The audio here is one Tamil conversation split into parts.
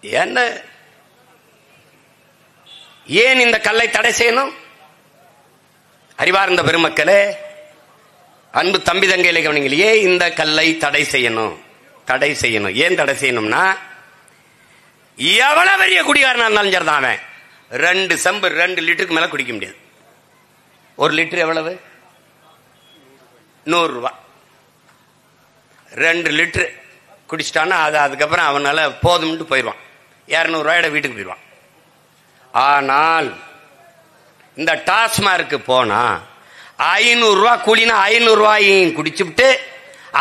என்ன ஏன் இந்த கல்லை தடை செய்யணும்? அறிவார்ந்த பெருமக்களே, அன்பு தம்பி தங்கையிலே கவனிங்கள். ஏன் இந்த கல்லை தடை செய்யணும்? தடை செய்யணும். ஏன் தடை செய்யணும்னா, எவ்வளவு பெரிய குடிகாரனா இருந்தாலும் சரிதான், அவன் 2 செம்பு 2 லிட்டருக்கு மேல குடிக்க முடியாது. 1 லிட்டர் எவ்வளவு? 100 ரூபாய். 2 லிட்டர் குடிச்சிட்டான்னா அது அதுக்கப்புறம் அவனால போதும்ட்டு போயிடுவான். 200 ரூபாயோட வீட்டுக்கு போயிடுவான். ஆனால் இந்த டாஸ்மார்க்கு போனா 500 ரூபாய் கூலினா 500 ரூபாயும் குடிச்சுட்டு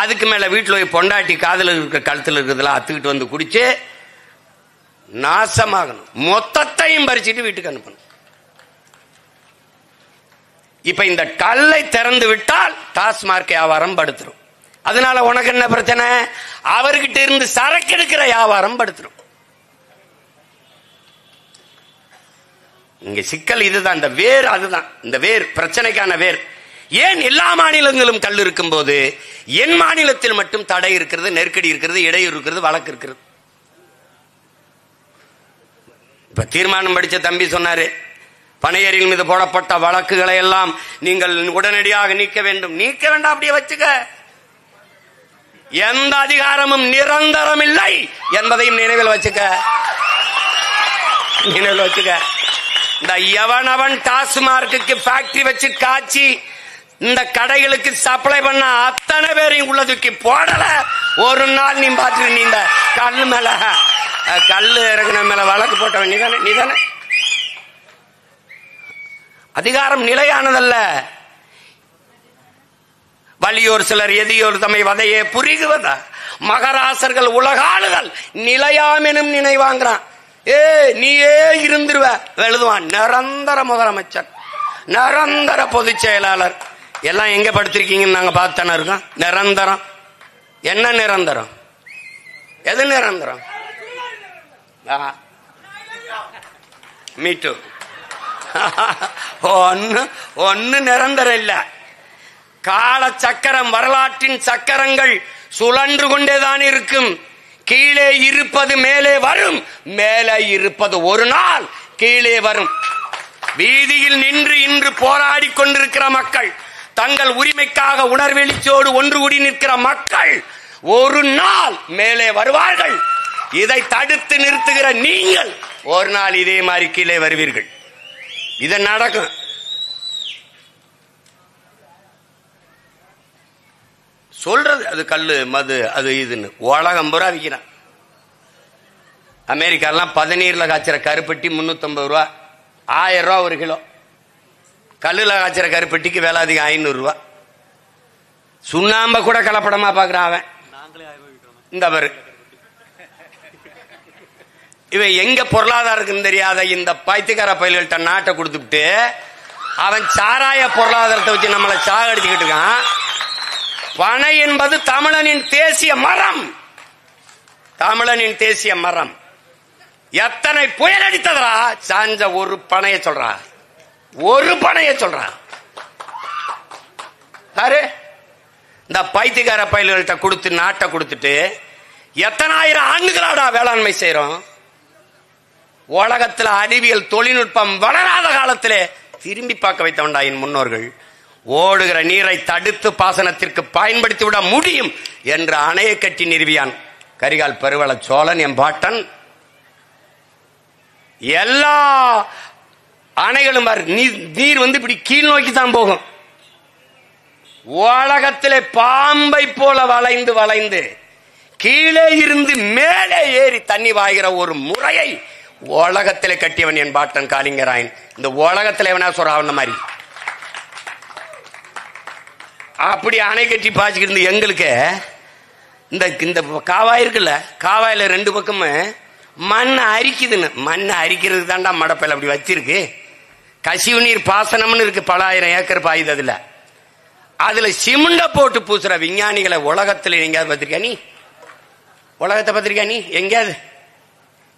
அதுக்கு மேல வீட்டில் போய் பொண்டாட்டி காதல இருக்கிற கழுத்துல இருக்கிறதுல அத்துக்கிட்டு வந்து குடிச்சு நாசமாகணும். மொத்தத்தையும் பறிச்சுட்டு வீட்டுக்கு அனுப்பணும். இப்ப இந்த கல்லை திறந்து விட்டால் டாஸ்மார்க் வியாபாரம் படுத்துரும். அதனால உனக்கு என்ன பிரச்சனை? அவர்கிட்ட இருந்து சரக்கு எடுக்கிற வியாபாரம் படுத்துரும். இங்க சிக்கல் இதுதான். இந்த வேர் அதுதான். இந்த வேர் பிரச்சனைக்கான வேர். ஏன் எல்லா மாநிலங்களும் கல் இருக்கும் போது என் மாநிலத்தில் மட்டும் தடை இருக்கிறது, நெருக்கடி இருக்கிறது, இடையூறு இருக்கிறது, வழக்கு இருக்கிறது? இப்ப தீர்மானம் படிச்ச தம்பி சொன்னாரு, பனையரில் மீது போடப்பட்ட வழக்குகளை எல்லாம் நீங்கள் உடனடியாக நீக்க வேண்டும். நீக்க வேண்டாம், அப்படியே வச்சுக்க. எந்த அதிகாரமும் நிரந்தரம் இல்லை என்பதையும் நினைவில் வச்சுக்க. நினைவில் வச்சுக்க. இந்த எவனவன் டாஸ்மார்க்கு ஃபேக்டரி வச்சு காய்ச்சி இந்த கடைகளுக்கு சப்ளை பண்ண அத்தனை பேரையும் உள்ள தூக்கி போடல. ஒரு நாள் நீ பாத்து நீ இந்த கல்லு மேல கல்லு இறக்குன மேல வழக்கு போட்டவன் நீதானே? நீதானே? அதிகாரம் நிலையானதல்ல. வலியோர் சிலர் எதியோர் தம்மை வதையே புரிகுவதா மகராசர்கள் உலகாளுகள் நிலையாமெனும் நினைவாங்கிறான். நீயே இருந்துருவ எழுதுவான். நிரந்தர முதலமைச்சர், நிரந்தர பொதுச் செயலாளர் எல்லாம் எங்க படுத்திருக்கீங்கன்னு நாங்க பார்த்தானே இருக்கோம். நிரந்தரம் என்ன? நிரந்தரம் எது? நிரந்தரம் மீட்டு ஒன்னு நிரந்தரம் இல்ல. கால சக்கரம், வரலாற்றின் சக்கரங்கள் சுழன்று கொண்டேதான் இருக்கும். கீழே இருப்பது மேலே வரும், மேலே இருப்பது ஒரு நாள் கீழே வரும். வீதியில் நின்று இன்று போராடி கொண்டிருக்கிற மக்கள், தங்கள் உரிமைக்காக உணர்வெளிச்சோடு ஒன்று கூடி நிற்கிற மக்கள் ஒரு நாள் மேலே வருவார்கள். இதை தடுத்து நிறுத்துகிற நீங்கள் ஒரு நாள் இதே மாதிரி கீழே வருவீர்கள். இது நடக்கும். சொல்றது அது கல்லு மது அது இதுன்னு உலகம் பூரா விற்கிறான். அமெரிக்காலாம் 17 காய்ச்சற கருப்பட்டி 350 ரூபா, 1000 ரூபா ஒரு கிலோ. கல்லுல காய்ச்சற கருப்பட்டிக்கு விலை அதிகம் 500 ரூபா. சுண்ணாம்ப கூட கலப்படமா பாக்குறான் அவன். இந்த பாரு, இவன் எங்க பொருளாதாரம் இருக்குன்னு தெரியாத இந்த பைத்தியக்கார பயில்கள்ட்ட நாட்டை கொடுத்துட்டு அவன் சாராய பொருளாதாரத்தை வச்சு நம்மளை சாகடிச்சுக்கிட்டு இருக்கான். பனை என்பது தமிழனின் தேசிய மரம். தமிழனின் தேசிய மரம். எத்தனை புயல் அடித்ததா சாஞ்ச ஒரு பனைய சொல்றா, ஒரு பனைய சொல்றா. இந்த பைத்தியக்கார பயில்கள்ட்ட கொடுத்து நாட்டை கொடுத்துட்டு எத்தனை ஆயிரம் ஆண்டுகளாடா வேளாண்மை செய்யறோம். உலகத்தில் அறிவியல் தொழில்நுட்பம் வளராத காலத்திலே திரும்பி பார்க்க வைத்தவன்டா என் முன்னோர்கள். ஓடுகிற நீரை தடுத்து பாசனத்திற்கு பயன்படுத்தி விட முடியும் என்று அணையை கட்டி நிறுவியான் கரிகால் பெருவள சோழன் என் பாட்டன். எல்லா அணைகளும் நீர் வந்து இப்படி கீழ் நோக்கி தான் போகும். உலகத்திலே பாம்பை போல வளைந்து வளைந்து கீழே இருந்து மேலே ஏறி தண்ணி வாய்கிற ஒரு முறையை உலகத்திலே கட்டியவன் என் பாட்டன் காளிங்கராயன். இந்த உலகத்திலே வேணா சொல்ற மாதிரி அப்படி அணை கட்டி பாய்ச்சிக்கிட்டு எங்களுக்கு இந்த காவாய் இருக்குல்ல, காவாயில 2 பக்கமும் மண் அரிக்குதுன்னு. மண் அரிக்கிறது தாண்டா மடப்பையில் அப்படி வச்சிருக்கு. கசிவு நீர் பாசனம்னு இருக்கு, பல ஆயிரம் ஏக்கர் பாயுது. அதுல சிமெண்ட போட்டு பூசுற விஞ்ஞானிகளை உலகத்துல எங்கேயாவது பார்த்திருக்கியா நீ? உலகத்தை பார்த்திருக்கியா நீ எங்கேயாவது?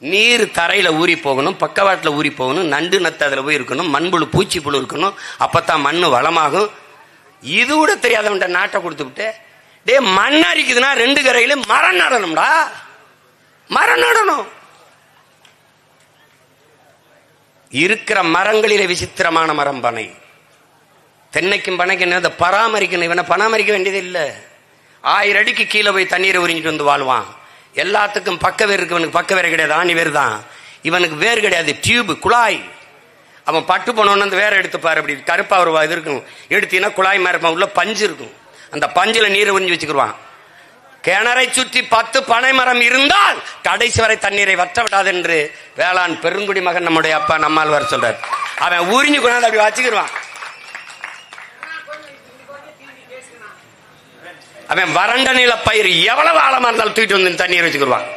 நீர் தரையில ஊறி போகணும், பக்கவாட்டில் ஊறி போகணும், நண்டு நத்து அதுல போய் இருக்கணும், மண்புழு பூச்சி புழு இருக்கணும், அப்பதான் மண்ணு வளமாகும். இது கூட தெரியாதவன்ட்ட நாட்டை கொடுத்து விட்டு டே மண் அரிக்குதுன்னா 2 கரையில மரம் நடணும்டா. மரம் நடணும். இருக்கிற மரங்களிலே விசித்திரமான மரம் பனை. தென்னைக்கும் பனைக்கும் என்ன பராமரிக்கணும். இவனை பராமரிக்க வேண்டியது இல்லை. 1000 அடிக்கு கீழே போய் தண்ணீரை உறிஞ்சிட்டு வந்து வாழ்வான். எல்லாத்துக்கும் பக்க வேர் இருக்கு. இவனுக்கு பக்க வேறு கிடையாது, ஆணி வேறு தான். இவனுக்கு வேறு கிடையாது, டியூப், குழாய். அவன் பட்டு போனோன்னு அந்த வேற எடுத்துப்பாரு. அப்படி கருப்பா ஒரு இது இருக்கும், எடுத்தீங்கன்னா குழாய் மாதிரி இருப்பான். உள்ள பஞ்சு இருக்கும். அந்த பஞ்சுல நீரை உறிஞ்சி வச்சுக்கிடுவான். கிணறை சுற்றி 10 பனை மரம் இருந்தால் கடைசி வரை தண்ணீரை வற்ற விடாது என்று வேளாண் பெருங்குடி மகன் நம்முடைய அப்பா நம்மால் வர சொல்றார். அவன் உறிஞ்சு கொண்டாந்து அப்படி வச்சுக்கிடுவான். அவன் வறண்ட நில பயிர் எவ்வளவு ஆழமா இருந்தாலும் தூக்கிட்டு வந்து தண்ணீர் வச்சுக்கிடுவான்.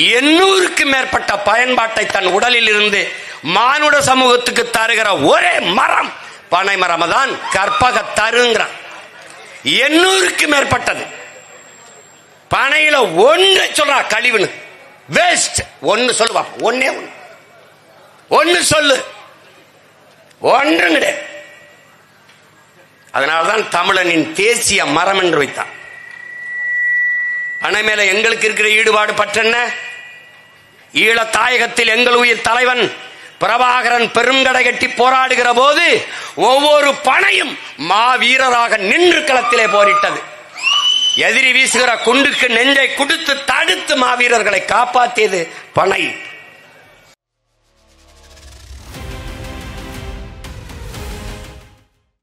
800க்கு மேற்பட்ட பயன்பாட்டை தன் உடலில் இருந்து மானுட சமூகத்துக்கு தருகிற ஒரே மரம் பனை மரம் தான் கற்பக தருங்கிறான். 800க்கு மேற்பட்டது. பனையில ஒன்று சொல்றா கழிவுன்னு, வேஸ்ட் ஒன்னு சொல்லுவா. ஒன்னு சொல்லு, ஒன்றும் கிடையாது. அதனால்தான் தமிழனின் தேசிய மரம் என்று வைத்தான். பனை மேல எங்களுக்கு இருக்கிற ஈடுபாடு பற்றென்ன? ஈழ தாயகத்தில் எங்கள் உயிர் தலைவன் பிரபாகரன் பெருங்கடை கட்டி போராடுகிற போது ஒவ்வொரு பனையும் மாவீரராக நின்று களத்திலே போரிட்டது. எதிரி வீசுகிற குண்டுக்கு நெஞ்சை குடுத்து தடுத்து மாவீரர்களை காப்பாற்றியது பனை.